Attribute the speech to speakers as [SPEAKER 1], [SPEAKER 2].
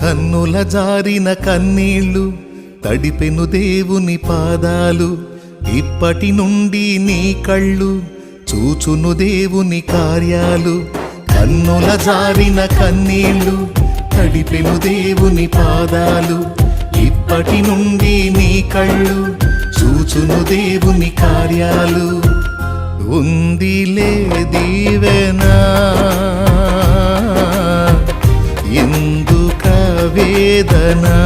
[SPEAKER 1] కన్నుల జారిన కన్నీళ్ళు తడిపెను దేవుని పాదాలు, ఇప్పటి నుండి నీ కళ్ళు చూచును దేవుని కార్యాలు. కన్నుల జారిన కన్నీళ్ళు తడిపెను దేవుని పాదాలు, ఇప్పటి నుండి నీ కళ్ళు చూచును దేవుని కార్యాలు. ఉందిలే దీవెనా ఎందుక వేదనా.